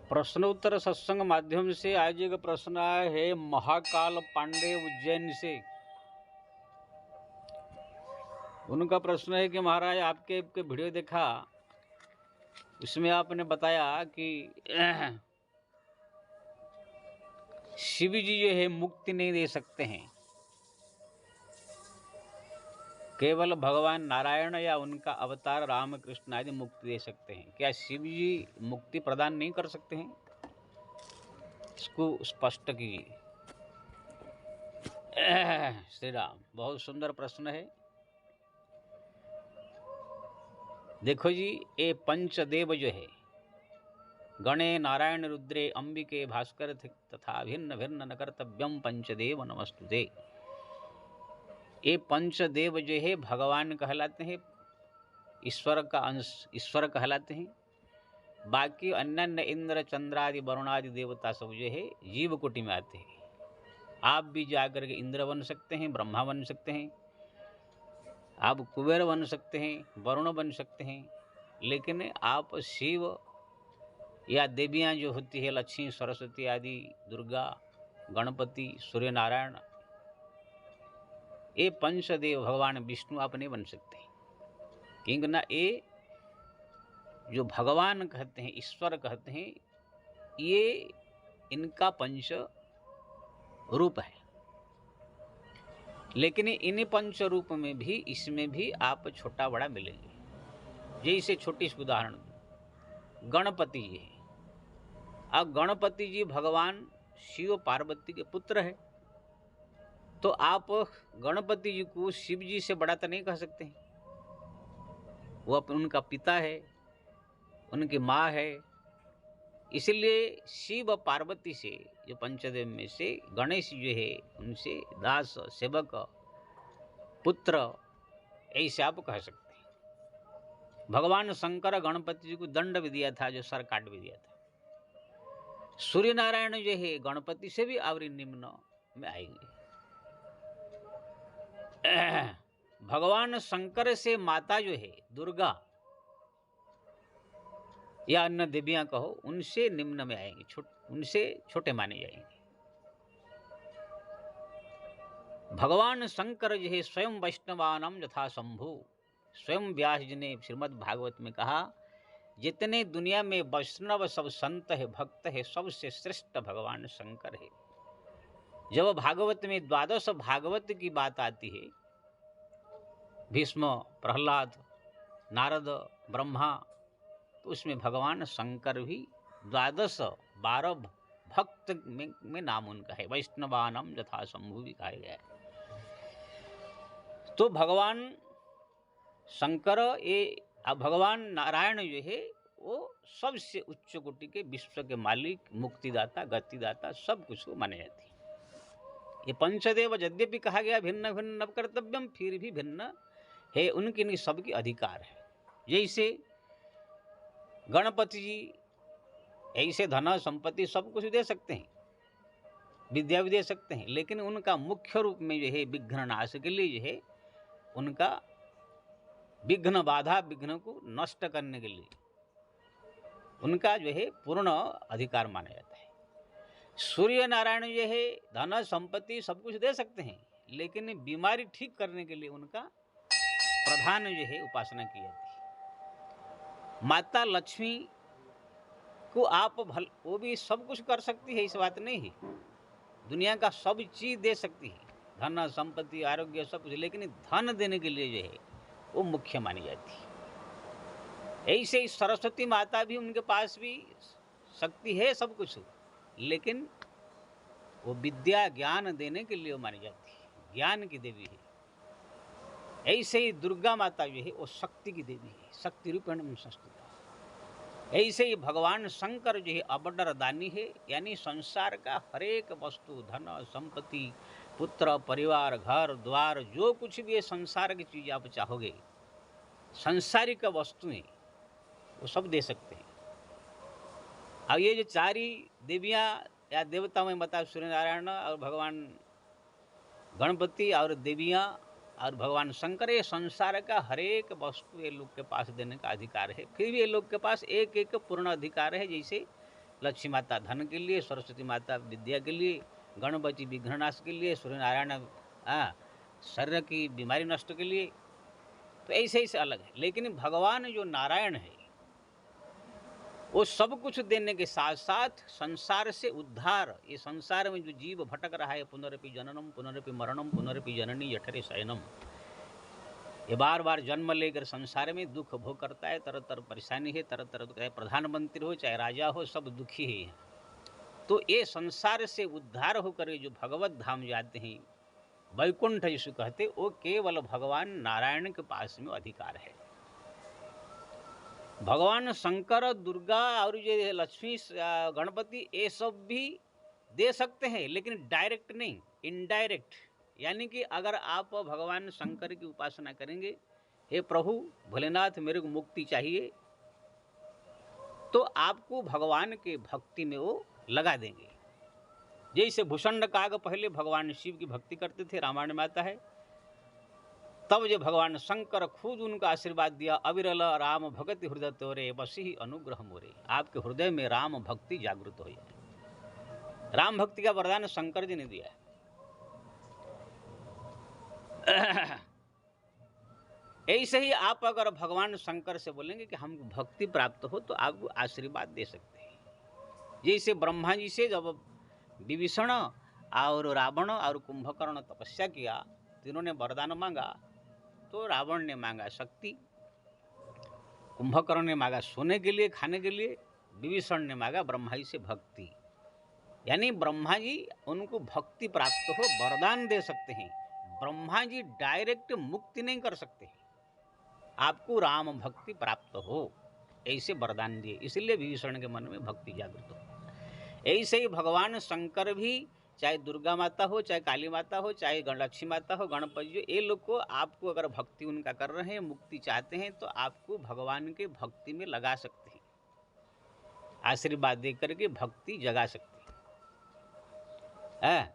प्रश्नोत्तर सत्संग माध्यम से आज एक प्रश्न आया है महाकाल पांडे उज्जैन से। उनका प्रश्न है कि महाराज आपके वीडियो देखा, उसमें आपने बताया कि शिव जी जो है मुक्ति नहीं दे सकते हैं, केवल भगवान नारायण या उनका अवतार रामकृष्ण आदि मुक्ति दे सकते हैं। क्या शिव जी मुक्ति प्रदान नहीं कर सकते हैं? इसको स्पष्ट कीजिए। श्री राम, बहुत सुंदर प्रश्न है। देखो जी, ये पंचदेव जो है गणे नारायण रुद्रे अंबिके भास्कर तथा भिन्न भिन्न न कर्तव्यम पंचदेव नमस्तुते। ये पंचदेव जो है भगवान कहलाते हैं, ईश्वर का अंश ईश्वर कहलाते हैं। बाकी अन्य इंद्र चंद्रादि वरुणादि देवता सब जो है जीव कोटि में आते हैं। आप भी जाकर के इंद्र बन सकते हैं, ब्रह्मा बन सकते हैं, आप कुबेर बन सकते हैं, वरुण बन सकते हैं, लेकिन आप शिव या देवियाँ जो होती है लक्ष्मी सरस्वती आदि, दुर्गा, गणपति, सूर्य नारायण, ये पंचदेव भगवान विष्णु आप नहीं बन सकते, क्योंकि ना ये जो भगवान कहते हैं, ईश्वर कहते हैं, ये इनका पंच रूप है। लेकिन इन पंच रूप में भी, इसमें भी आप छोटा बड़ा मिलेंगे। जैसे छोटी सी उदाहरण, गणपति जी है। अब गणपति जी भगवान शिव पार्वती के पुत्र है, तो आप गणपति जी को शिव जी से बड़ा तो नहीं कह सकते हैं। वो उनका पिता है, उनकी माँ है। इसलिए शिव पार्वती से, जो पंचदेव में से गणेश जो है, उनसे दास, सेवक, पुत्र, ऐसे आप कह सकते हैं। भगवान शंकर गणपति जी को दंड भी दिया था, जो सर काट भी दिया था। सूर्य नारायण जो है गणपति से भी और निम्न में आएंगे। भगवान शंकर से माता जो है दुर्गा या अन्य देवियां कहो, उनसे निम्न में आएंगे, उनसे छोटे माने जाएंगे। भगवान शंकर जो है स्वयं वैष्णवानम यथा शंभु। स्वयं व्यास जी ने श्रीमद् भागवत में कहा, जितने दुनिया में वैष्णव सब संत है, भक्त है, सबसे श्रेष्ठ भगवान शंकर है। जब भागवत में 12 भागवत की बात आती है, भीष्म, प्रहलाद, नारद, ब्रह्मा, तो उसमें भगवान शंकर भी 12 भक्त में नाम उनका है। वैष्णवानम यथा शंभु भी कहा गया है। तो भगवान शंकर, ये भगवान नारायण जो है वो सबसे उच्च कोटि के, विश्व के मालिक, मुक्तिदाता, गतिदाता, सब कुछ को माने जाती है। ये पंचदेव यद्यपि कहा गया भिन्न भिन्न नव कर्तव्यम, फिर भी भिन्न है, उनके सबकी अधिकार है। जैसे गणपति जी ऐसे धन संपत्ति सब कुछ दे सकते हैं, विद्या भी दे सकते हैं, लेकिन उनका मुख्य रूप में जो है विघ्न नाश के लिए जो है, उनका विघ्न, बाधा विघ्न को नष्ट करने के लिए उनका जो है पूर्ण अधिकार माना जाता है। सूर्य नारायण जो है धन संपत्ति सब कुछ दे सकते हैं, लेकिन बीमारी ठीक करने के लिए उनका प्रधान जो है उपासना की जाती है। माता लक्ष्मी को आप वो भी सब कुछ कर सकती है, इस बात नहीं है, दुनिया का सब चीज दे सकती है, धन संपत्ति आरोग्य सब कुछ, लेकिन धन देने के लिए जो है वो मुख्य मानी जाती है। ऐसे ही सरस्वती माता भी, उनके पास भी शक्ति है सब कुछ, लेकिन वो विद्या ज्ञान देने के लिए मानी जाती है, ज्ञान की देवी है। ऐसे ही दुर्गा माता जो है वो शक्ति की देवी है, शक्ति रूपेण संस्कृत। ऐसे ही भगवान शंकर जो है अबडर दानी है, यानी संसार का हरेक वस्तु, धन संपत्ति, पुत्र, परिवार, घर द्वार, जो कुछ भी है संसार की चीज आप चाहोगे, संसारिक वस्तुएं, वो सब दे सकते हैं। अब ये जो चारी देवियां या देवता में बता, सूर्य नारायण और भगवान गणपति और देवियां और भगवान शंकर, ये संसार का हरेक वस्तु ये लोग के पास देने का अधिकार है। फिर भी ये लोग के पास एक एक पूर्ण अधिकार है। जैसे लक्ष्मी माता धन के लिए, सरस्वती माता विद्या के लिए, गणपति विघ्ननाश के लिए, सूर्य नारायण शरीर की बीमारी नष्ट के लिए। तो ऐसे ऐसे अलग है। लेकिन भगवान जो नारायण है वो सब कुछ देने के साथ साथ संसार से उद्धार, ये संसार में जो जीव भटक रहा है, पुनरपि जननम पुनरपि मरणम पुनरपि जननी जठरे शयनम, ये बार बार जन्म लेकर संसार में दुख भोग करता है, तरह तरह परेशानी है, तरह तरह चाहे प्रधानमंत्री हो चाहे राजा हो, सब दुखी ही है। तो ये संसार से उद्धार होकर जो भगवत धाम जाते हैं, वैकुंठ जिसको कहते, वो केवल भगवान नारायण के पास में अधिकार है। भगवान शंकर, दुर्गा और ये लक्ष्मी गणपति ये सब भी दे सकते हैं, लेकिन डायरेक्ट नहीं, इनडायरेक्ट। यानी कि अगर आप भगवान शंकर की उपासना करेंगे, हे प्रभु भोलेनाथ मेरे को मुक्ति चाहिए, तो आपको भगवान के भक्ति में वो लगा देंगे। जैसे भूषण काग पहले भगवान शिव की भक्ति करते थे, रामायण में आता है, तब जो भगवान शंकर खुद उनका आशीर्वाद दिया, अविरल राम भक्ति हृदय तोरे बस ही अनुग्रह मोरे, आपके हृदय में राम भक्ति जागृत हो जाए। राम भक्ति का वरदान शंकर जी ने दिया है। ऐसे ही आप अगर भगवान शंकर से बोलेंगे कि हमको भक्ति प्राप्त हो, तो आपको आशीर्वाद दे सकते हैं। जैसे ब्रह्मा जी से जब विभीषण और रावण और कुंभकर्ण तपस्या किया, तीनों ने वरदान मांगा, तो रावण ने मांगा शक्ति, कुंभकर्ण ने मांगा सोने के लिए, खाने के लिए, विभीषण ने मांगा ब्रह्मा जी से भक्ति। यानी ब्रह्मा जी उनको भक्ति प्राप्त हो वरदान दे सकते हैं। ब्रह्मा जी डायरेक्ट मुक्ति नहीं कर सकते हैं, आपको राम भक्ति प्राप्त हो ऐसे वरदान दिए, इसलिए विभीषण के मन में भक्ति जागृत हो। ऐसे ही भगवान शंकर भी, चाहे दुर्गा माता हो, चाहे काली माता हो, चाहे लक्ष्मी माता हो, गणपति हो, ये लोग को आपको अगर भक्ति उनका कर रहे हैं, मुक्ति चाहते हैं, तो आपको भगवान के भक्ति में लगा सकते हैं, आशीर्वाद दे करके भक्ति जगा सकते हैं।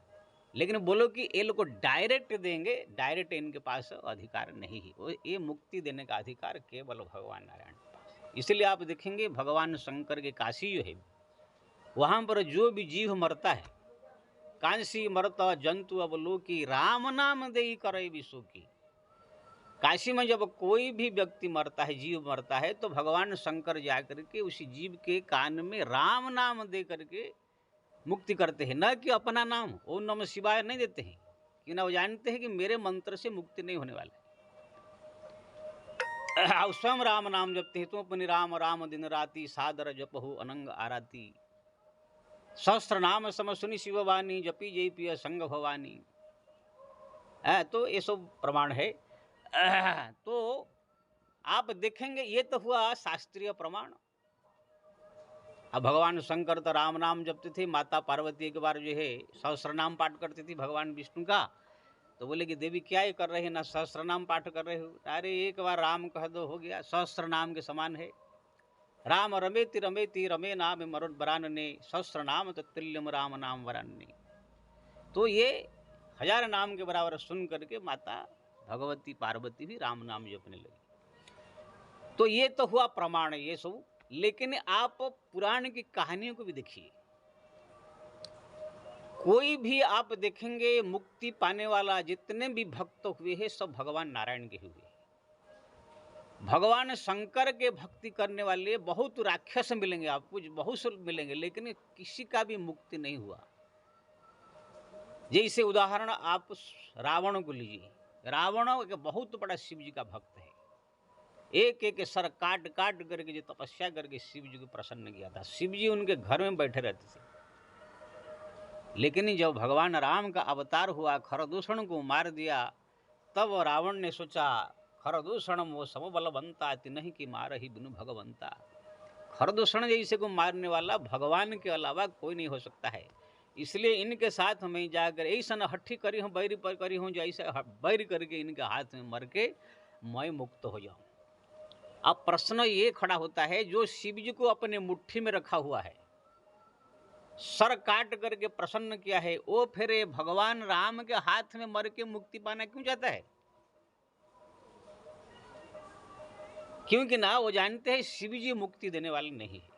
लेकिन बोलो कि ये लोग को डायरेक्ट देंगे, डायरेक्ट इनके पास अधिकार नहीं है। वो ये मुक्ति देने का अधिकार केवल भगवान नारायण के पास। इसलिए आप देखेंगे भगवान शंकर के काशी जो है, वहाँ पर जो भी जीव मरता है, कांसी मरता जंतु अवलोकी, राम नाम देई करे विशु की। काशी में जब कोई भी व्यक्ति मरता है, जीव मरता है, तो भगवान शंकर जाकर के उसी जीव के कान में राम नाम दे करके मुक्ति करते हैं, न कि अपना नाम ओम नमः शिवाय नहीं देते हैं, कि ना वो जानते हैं कि मेरे मंत्र से मुक्ति नहीं होने वाला है। स्वयं राम नाम जपते हैं, तुम अपनी राम राम दिन राति, सादर जपहु अनंग आराती, सहस्त्र नाम सम सुनि शिववाणी, जपी जय पिय संग भवानी। तो ये सब प्रमाण है। तो आप देखेंगे ये तो हुआ शास्त्रीय प्रमाण। अब भगवान शंकर तो राम नाम जपते थे, माता पार्वती एक बार जो है सहस्त्र नाम पाठ करती थी भगवान विष्णु का, तो बोले कि देवी क्या ये कर रहे हैं, ना सहस्त्र नाम पाठ कर रहे हो। अरे एक बार राम कह दो हो गया, सहस्त्र नाम के समान है। राम रमेति रमेति रमे नाम मरुद बरानने, सहस्त्र नाम तत्तुल्यम राम नाम वरानने। तो ये 1000 नाम के बराबर सुन करके माता भगवती पार्वती भी राम नाम जपने लगी। तो ये तो हुआ प्रमाण ये सब। लेकिन आप पुराण की कहानियों को भी देखिए, कोई भी आप देखेंगे मुक्ति पाने वाला जितने भी भक्त हुए हैं, सब भगवान नारायण के हुए। भगवान शंकर के भक्ति करने वाले बहुत राक्षस मिलेंगे आपको, बहुत से मिलेंगे, लेकिन किसी का भी मुक्ति नहीं हुआ। जैसे उदाहरण आप रावण को लीजिए। रावण एक बहुत बड़ा शिव जी का भक्त है, एक एक सर काट काट करके जो तपस्या करके शिव जी को प्रसन्न किया था। शिव जी उनके घर में बैठे रहते थे, लेकिन जब भगवान राम का अवतार हुआ, खरदूषण को मार दिया, तब रावण ने सोचा खरदूषण वो सब बलवंता नहीं कि मार ही बिनु भगवंता। खरदूषण जैसे को मारने वाला भगवान के अलावा कोई नहीं हो सकता है, इसलिए इनके साथ मैं जाकर ऐसा न हट्ठी करी हूँ, बैरी पर करी हूँ, जैसे बैर करके इनके हाथ में मर के मैं मुक्त हो जाऊँ। अब प्रश्न ये खड़ा होता है, जो शिव जी को अपने मुट्ठी में रखा हुआ है, सर काट करके प्रसन्न किया है, वो फिर भगवान राम के हाथ में मर के मुक्ति पाना क्यों चाहता है? क्योंकि ना वो जानते हैं शिव जी मुक्ति देने वाले नहीं है।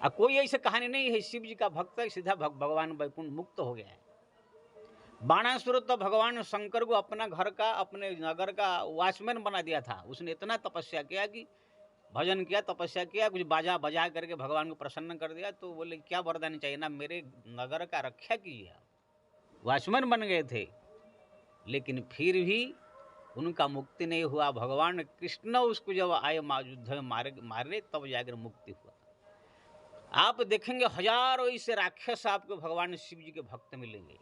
कोई ऐसी कहानी नहीं है शिव जी का भक्त है सीधा भगवान वैकुंठ मुक्त हो गया है। बाणासुर तो भगवान शंकर को अपना घर का, अपने नगर का वॉचमैन बना दिया था। उसने इतना तपस्या किया कि भजन किया, तपस्या किया, कुछ बाजा बजा करके भगवान को प्रसन्न कर दिया। तो बोले क्या वरदान चाहिए ना, मेरे नगर का रक्षा कीजिए। वॉचमैन बन गए थे, लेकिन फिर भी उनका मुक्ति नहीं हुआ। भगवान कृष्ण उसको जब आए युद्ध में मारने तब जाकर मुक्ति हुआ। आप देखेंगे हजारों ऐसे राक्षस आपको भगवान शिव जी के भक्त मिलेंगे।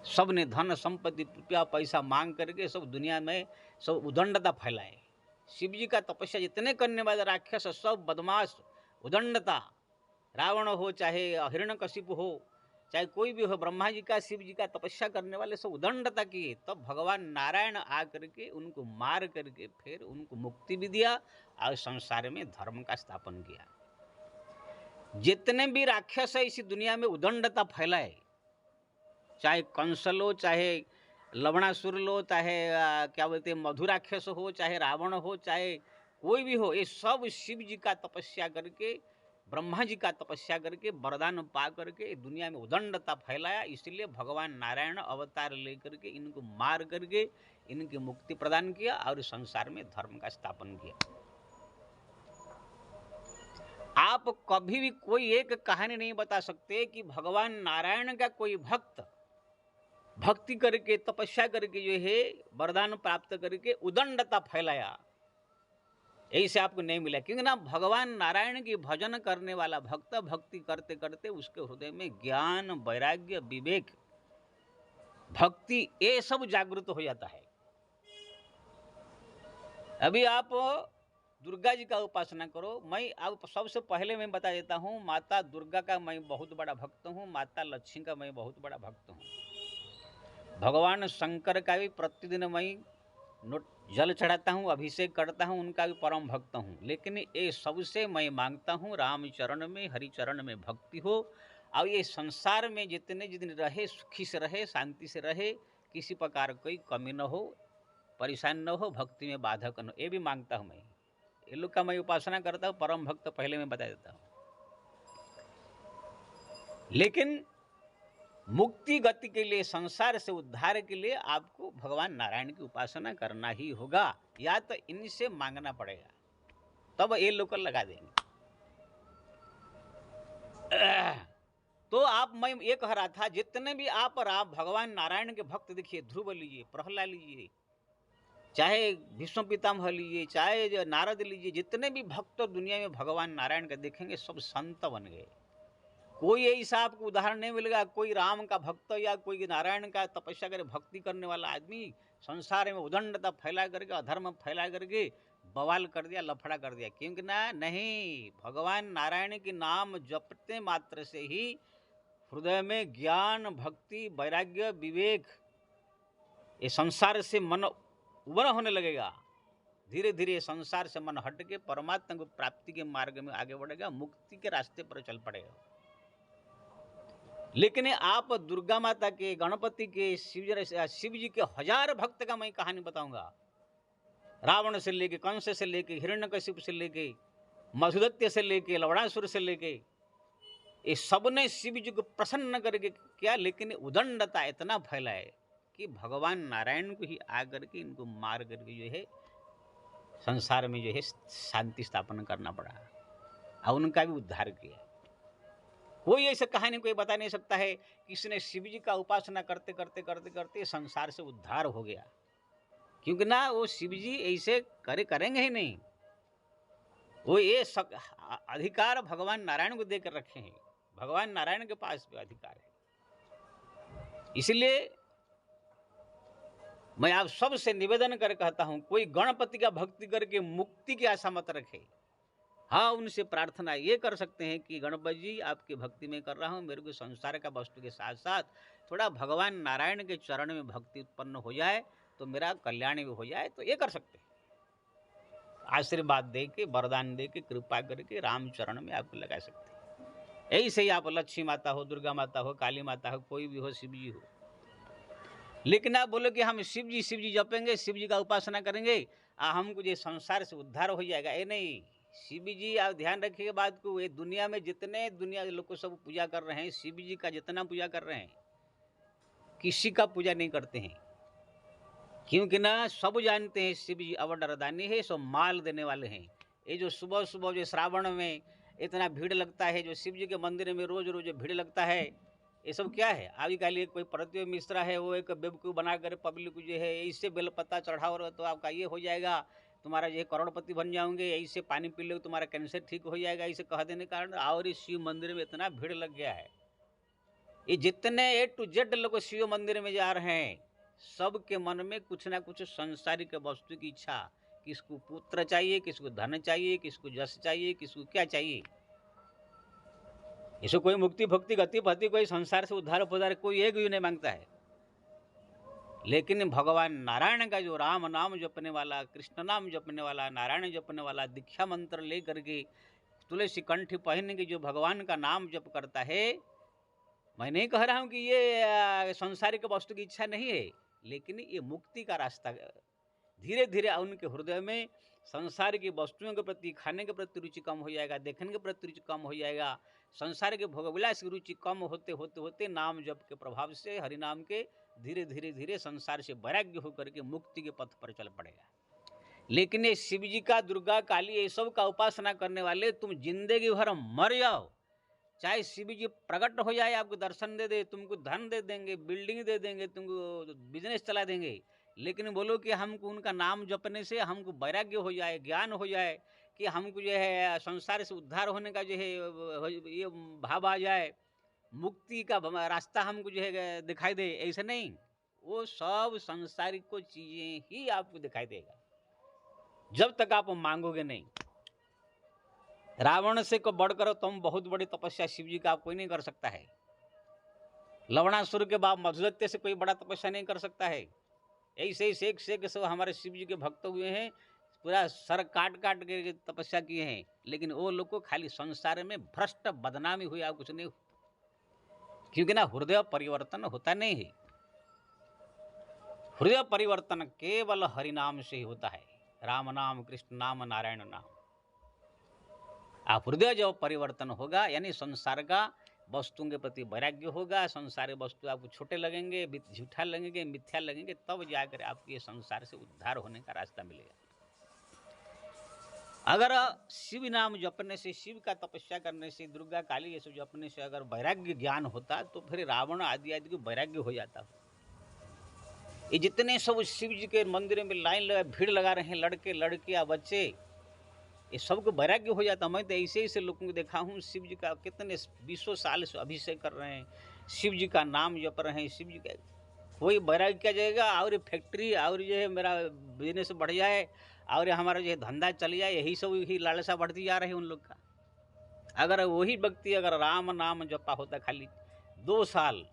सब ने धन संपत्ति रुपया पैसा मांग करके सब दुनिया में सब उदंडता फैलाए। शिव जी का तपस्या जितने करने वाले राक्षस सब बदमाश, उदंडता, रावण हो चाहे हिरण्यकशिपु हो चाहे कोई भी हो, ब्रह्मा जी का शिव जी का तपस्या करने वाले सब उदंडता किए। तब भगवान नारायण आ करके उनको मार करके फिर उनको मुक्ति भी दिया और संसार में धर्म का स्थापन किया। जितने भी राक्षस है इसी दुनिया में उदंडता फैलाए, चाहे कंस लो, चाहे लवणासुर लो, चाहे क्या बोलते हैं मधुराक्षस हो, चाहे रावण हो, चाहे कोई भी हो, ये सब शिव जी का तपस्या करके, ब्रह्मा जी का तपस्या करके वरदान पा करके दुनिया में उदंडता फैलाया। इसलिए भगवान नारायण अवतार लेकर के इनको मार करके इनकी मुक्ति प्रदान किया और संसार में धर्म का स्थापन किया। आप कभी भी कोई एक कहानी नहीं बता सकते कि भगवान नारायण का कोई भक्त भक्ति करके तपस्या करके जो है वरदान प्राप्त करके उदंडता फैलाया, ऐसे आपको नहीं मिला। क्योंकि ना भगवान नारायण की भजन करने वाला भक्त भक्ति करते करते उसके हृदय में ज्ञान, वैराग्य, विवेक, भक्ति ये सब जागृत हो जाता है। अभी आप दुर्गा जी का उपासना करो। मैं आप सबसे पहले मैं बता देता हूँ, माता दुर्गा का मैं बहुत बड़ा भक्त हूँ, माता लक्ष्मी का मैं बहुत बड़ा भक्त हूँ, भगवान शंकर का भी प्रतिदिन मैं जल चढ़ाता हूँ, अभिषेक करता हूँ, उनका भी परम भक्त हूँ। लेकिन ये सबसे मैं मांगता हूँ राम चरण में, हरि चरण में भक्ति हो और ये संसार में जितने जितने रहे सुखी से रहे, शांति से रहे, किसी प्रकार कोई कमी न हो, परेशान न हो, भक्ति में बाधक न हो, ये भी मांगता हूँ मैं। ये लोग का मैं उपासना करता हूँ, परम भक्त पहले मैं बता देता हूँ। लेकिन मुक्ति गति के लिए, संसार से उद्धार के लिए आपको भगवान नारायण की उपासना करना ही होगा, या तो इनसे मांगना पड़ेगा, तब ये लोग लगा देंगे। तो आप, मैं ये कह रहा था, जितने भी आप भगवान नारायण के भक्त देखिए, ध्रुव लीजिए, प्रहलाद लीजिए, चाहे भीष्म पितामह लीजिए, चाहे नारद लीजिए, जितने भी भक्त दुनिया में भगवान नारायण का देखेंगे सब संत बन गए। कोई ऐसा आपको उदाहरण नहीं मिलेगा कोई राम का भक्त या कोई नारायण का तपस्या करे भक्ति करने वाला आदमी संसार में उदंडता फैला करके, अधर्म फैला करके बवाल कर दिया, लफड़ा कर दिया। क्योंकि ना, नहीं, भगवान नारायण के नाम जपते मात्र से ही हृदय में ज्ञान, भक्ति, वैराग्य, विवेक, ये संसार से मन उबर होने लगेगा। धीरे धीरे संसार से मन हट के परमात्मा को प्राप्ति के मार्ग में आगे बढ़ेगा, मुक्ति के रास्ते पर चल पड़ेगा। लेकिन आप दुर्गा माता के, गणपति के, शिव जी के हजार भक्त का मैं कहानी बताऊंगा। रावण से लेके, कंस से लेके, हिरण्यकशिपु से लेके, मधुदैत्य से लेके, लवणासुर से लेके, ये सबने शिव जी को प्रसन्न करके किया। लेकिन उदंडता इतना फैला है कि भगवान नारायण को ही आकर के इनको मार करके जो है संसार में जो है शांति स्थापन करना पड़ा और उनका भी उद्धार किया। कोई ऐसा कहानी कोई बता नहीं सकता है किसने शिव जी का उपासना करते करते करते करते संसार से उद्धार हो गया। क्योंकि ना वो शिव जी ऐसे करेंगे ही नहीं, वो ये अधिकार भगवान नारायण को देकर रखे हैं, भगवान नारायण के पास भी अधिकार है। इसलिए मैं आप सबसे निवेदन कर कहता हूं, कोई गणपति का भक्ति करके मुक्ति की आशा मत रखे। हाँ, उनसे प्रार्थना ये कर सकते हैं कि गणपति जी आपकी भक्ति में कर रहा हूँ, मेरे को संसार का वस्तु के साथ साथ थोड़ा भगवान नारायण के चरण में भक्ति उत्पन्न हो जाए तो मेरा कल्याण भी हो जाए, तो ये कर सकते हैं। आशीर्वाद दे के, वरदान दे के, कृपा करके राम चरण में आपको लगा सकते हैं। ऐसे ही आप लक्ष्मी माता हो, दुर्गा माता हो, काली माता हो, कोई भी हो, शिव जी हो। लेकिन आप बोलो कि हम शिव जी जपेंगे, शिव जी का उपासना करेंगे, हमको ये संसार से उद्धार हो जाएगा, ये नहीं। शिव जी, आप ध्यान रखिएगा बात को, ये दुनिया में जितने दुनिया के लोग को सब पूजा कर रहे हैं, शिव जी का जितना पूजा कर रहे हैं, किसी का पूजा नहीं करते हैं। क्योंकि ना सब जानते हैं शिव जी अवडरदानी है, सब माल देने वाले हैं। ये जो सुबह सुबह जो श्रावण में इतना भीड़ लगता है, जो शिव जी के मंदिर में रोज रोज भीड़ लगता है, ये सब क्या है? अभी कल एक कोई परत्यो मिश्रा है, वो एक बेवकूफ़ बना कर पब्लिक को जो है इससे बेलपत्ता चढ़ाओ तो आपका ये हो जाएगा, तुम्हारा जो है करोड़पति बन जाओगे, ऐसे पानी पी लो तुम्हारा कैंसर ठीक हो जाएगा, इसे कह देने के कारण और इस शिव मंदिर में इतना भीड़ लग गया है। ये जितने A to Z लोग शिव मंदिर में जा रहे हैं, सबके मन में कुछ ना कुछ सांसारिक वस्तु की इच्छा, किसको पुत्र चाहिए, किसको धन चाहिए, किसको यश चाहिए, किसको क्या चाहिए। इसको कोई मुक्ति भक्ति गति पति कोई संसार से उद्धार पुधार कोई एक भी नहीं मांगता है। लेकिन भगवान नारायण का जो राम नाम जपने वाला, कृष्ण नाम जपने वाला, नारायण जपने वाला, दीक्षा मंत्र ले करके तुलसी कंठ पहन के जो भगवान का नाम जप करता है, मैं नहीं कह रहा हूँ कि ये संसारिक वस्तु की इच्छा नहीं है, लेकिन ये मुक्ति का रास्ता। धीरे धीरे उनके हृदय में संसार की वस्तुओं के प्रति, खाने के प्रति रुचि कम हो जाएगा, देखने के प्रति रुचि कम हो जाएगा। संसार के भोगविलास की रुचि कम होते होते होते नाम जप के प्रभाव से, हरिनाम के, धीरे धीरे धीरे संसार से वैराग्य होकर के मुक्ति के पथ पर चल पड़ेगा। लेकिन ये शिव जी का, दुर्गा, काली, ये सब का उपासना करने वाले, तुम जिंदगी भर मर जाओ, चाहे शिव जी प्रकट हो जाए, आपको दर्शन दे दे, तुमको धन दे देंगे, बिल्डिंग दे देंगे, तुमको बिजनेस चला देंगे, लेकिन बोलो कि हमको उनका नाम जपने से हमको वैराग्य हो जाए, ज्ञान हो जाए, कि हमको जो है संसार से उद्धार होने का जो है ये भाव आ जाए, मुक्ति का रास्ता हमको जो है दिखाई दे, ऐसा नहीं। वो सब संसारिक को चीजें ही आपको दिखाई देगा जब तक आप मांगोगे नहीं। रावण से को बढ़कर तुम बहुत बड़ी तपस्या शिव जी का कोई नहीं कर सकता है। लवणासुर के बाद मधुदत्त से कोई बड़ा तपस्या नहीं कर सकता है। ऐसे ही शेख शेख सब हमारे शिव जी के भक्त हुए हैं, पूरा सर काट काट के तपस्या किए हैं, लेकिन वो लोग को खाली संसार में भ्रष्ट बदनामी हुई, आप कुछ नहीं। क्योंकि ना हृदय परिवर्तन होता नहीं है। हृदय परिवर्तन केवल हरिनाम से ही होता है, राम नाम, कृष्ण नाम, नारायण नाम। आप हृदय जब परिवर्तन होगा, यानी संसार का वस्तुओं के प्रति वैराग्य होगा, संसार वस्तु आपको छोटे लगेंगे, झूठा लगेंगे, मिथ्या लगेंगे, तब जाकर आपको ये संसार से उद्धार होने का रास्ता मिलेगा। अगर शिव नाम जपने से, शिव का तपस्या करने से, दुर्गा काली ये सब जपने से अगर वैराग्य ज्ञान होता, तो फिर रावण आदि आदि को वैराग्य हो जाता। ये जितने सब शिव जी के मंदिर में लाइन लगा, भीड़ लगा रहे हैं, लड़के लड़कियां बच्चे, ये सबको वैराग्य हो जाता। मैं तो ऐसे ऐसे लोगों को देखा हूँ, शिव जी का कितने 20 साल से अभिषेक कर रहे हैं, शिव जी का नाम जप रहे हैं, शिव जी का कोई वैराग्य क्या जाएगा, और फैक्ट्री और जो है मेरा बिजनेस बढ़ जाए, और हमारा जो है धंधा चल जाए, यही सब ही लालसा बढ़ती जा रही है उन लोग का। अगर वही व्यक्ति अगर राम नाम जपा होता खाली 2 साल,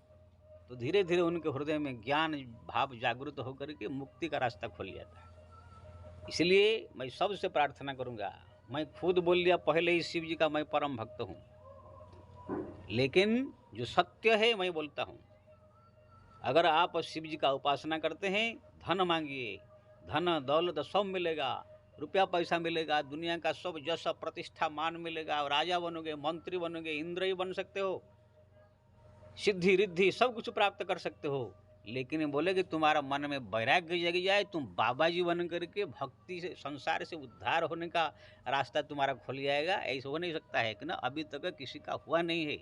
तो धीरे धीरे उनके हृदय में ज्ञान भाव जागृत होकर के मुक्ति का रास्ता खुल जाता है। इसलिए मैं सबसे प्रार्थना करूंगा, मैं खुद बोल दिया पहले ही शिव जी का मैं परम भक्त हूँ, लेकिन जो सत्य है मैं बोलता हूँ, अगर आप शिव जी का उपासना करते हैं, धन मांगिए, धन दौलत सब मिलेगा, रुपया पैसा मिलेगा, दुनिया का सब यश प्रतिष्ठा मान मिलेगा, और राजा बनोगे, मंत्री बनोगे, इंद्र ही बन सकते हो, सिद्धि रिद्धि सब कुछ प्राप्त कर सकते हो। लेकिन बोले कि तुम्हारा मन में वैराग्य जग जाए, तुम बाबा जी बन करके भक्ति से, संसार से उद्धार होने का रास्ता तुम्हारा खुल जाएगा, ऐसा हो नहीं सकता है कि ना, अभी तक किसी का हुआ नहीं है।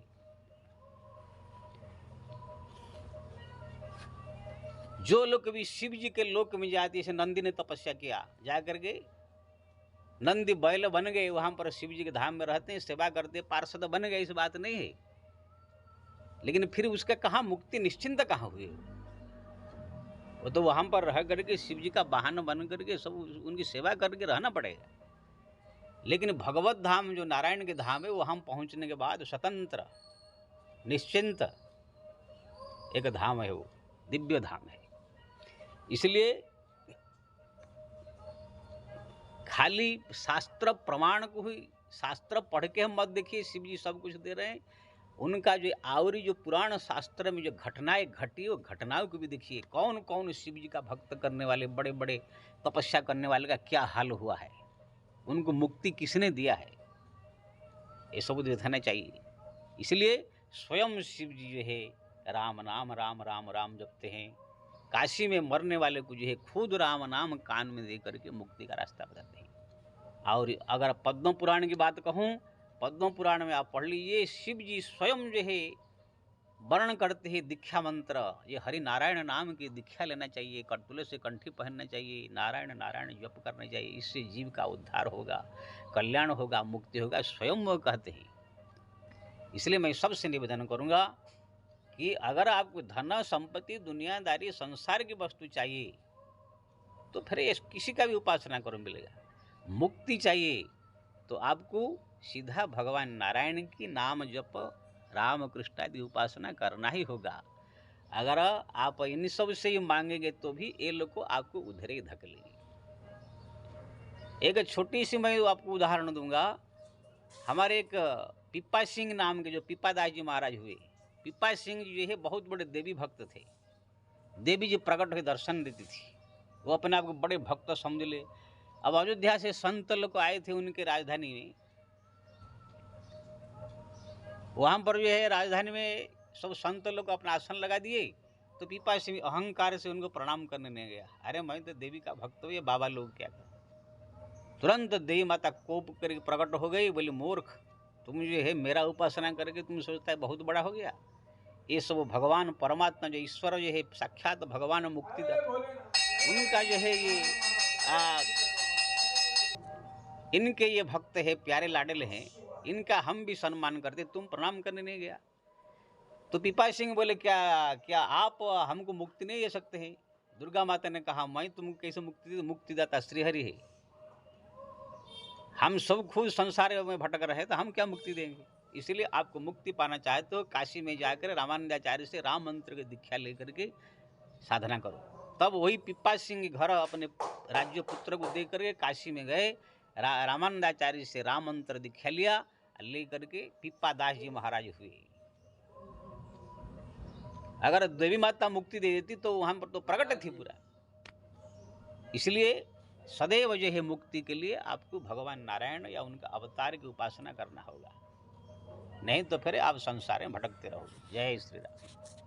जो लोग कभी शिव जी के लोक में जाते, जैसे नंदी ने तपस्या किया, जा करके नंदी बैल बन गए, वहां पर शिव जी के धाम में रहते हैं, सेवा करते, पार्षद बन गए, इस बात नहीं है। लेकिन फिर उसका कहाँ मुक्ति निश्चिंत कहाँ हुई? वो तो वहां पर रह करके शिव जी का वाहन बन करके सब उनकी सेवा करके रहना पड़ेगा। लेकिन भगवत धाम जो नारायण के धाम है, वहां पहुंचने के बाद स्वतंत्र निश्चिंत एक धाम है, वो दिव्य धाम है। इसलिए खाली शास्त्र प्रमाण को ही, शास्त्र पढ़ के हम मत देखिए शिव जी सब कुछ दे रहे हैं। उनका जो आवरी जो पुराण शास्त्र में जो घटनाएं घटी, वो घटनाओं को भी देखिए, कौन कौन शिव जी का भक्त करने वाले, बड़े बड़े तपस्या करने वाले का क्या हाल हुआ है। उनको मुक्ति किसने दिया है, ये सब देखना चाहिए। इसलिए स्वयं शिव जी जो है राम नाम राम राम राम जपते हैं। काशी में मरने वाले को जो है खुद राम नाम कान में दे करके मुक्ति का रास्ता बताते हैं। और अगर पद्म पुराण की बात कहूँ, पद्म पुराण में आप पढ़ लीजिए, शिव जी स्वयं जो है वर्ण करते हैं दीक्षा मंत्र, ये हरि नारायण नाम की दीक्षा लेना चाहिए, करतुले से कंठी पहनना चाहिए, नारायण नारायण जप करना चाहिए, इससे जीव का उद्धार होगा, कल्याण होगा, मुक्ति होगा, स्वयं वो कहते हैं। इसलिए मैं सबसे निवेदन करूँगा कि अगर आपको धन संपत्ति दुनियादारी संसार की वस्तु चाहिए तो फिर किसी का भी उपासना करो मिलेगा। मुक्ति चाहिए तो आपको सीधा भगवान नारायण की नाम जप राम कृष्ण आदि उपासना करना ही होगा। अगर आप इन सब से ही मांगेंगे तो भी ये लोग को आपको उधर ही धकेलेंगे। एक छोटी सी मैं आपको उदाहरण दूंगा। हमारे एक पिप्पा सिंह नाम के जो पिप्पादास जी महाराज हुए, पिप्पा सिंह जी है बहुत बड़े देवी भक्त थे। देवी जी प्रकट होकर दर्शन देती थी, वो अपने आप को बड़े भक्त समझ ले। अब अयोध्या से संत लोग आए थे उनके राजधानी में, वहाँ पर जो है राजधानी में सब संत लोग अपना आसन लगा दिए, तो पिप्पा सिंह अहंकार से उनको प्रणाम करने नहीं गया। अरे मैं तो देवी का भक्त हूँ, ये बाबा लोग क्या कर। तुरंत देवी माता कोप करके प्रकट हो गई, बोली मूर्ख, तुम जो है मेरा उपासना करके तुम सोचता है बहुत बड़ा हो गया। ये सब भगवान परमात्मा जो ईश्वर जो है साक्षात भगवान मुक्तिदाता, उनका जो है ये इनके ये भक्त है, प्यारे लाडले हैं, इनका हम भी सम्मान करते, तुम प्रणाम करने नहीं गया। तो पिप्पा सिंह बोले क्या आप हमको मुक्ति नहीं दे सकते हैं? दुर्गा माता ने कहा मैं तुमको कैसे मुक्ति दे, मुक्तिदाता श्रीहरि है। हम सब खुद संसार में भटक रहे तो हम क्या मुक्ति देंगे? इसलिए आपको मुक्ति पाना चाहे तो काशी में जाकर रामानंदाचार्य से राम मंत्र की दीक्षा लेकर के साधना करो। तब वही पिप्पा सिंह घर अपने राज्य पुत्र को दे करके काशी में गए, रामानंदाचार्य से राम मंत्र दीक्षा लिया, ले करके पिप्पा दास जी महाराज हुए। अगर देवी माता मुक्ति दे देती तो वहां पर तो प्रकट थी पूरा। इसलिए सदैव जो है मुक्ति के लिए आपको भगवान नारायण या उनका अवतार की उपासना करना होगा, नहीं तो फिर आप संसार में भटकते रहोगे। जय श्री राम।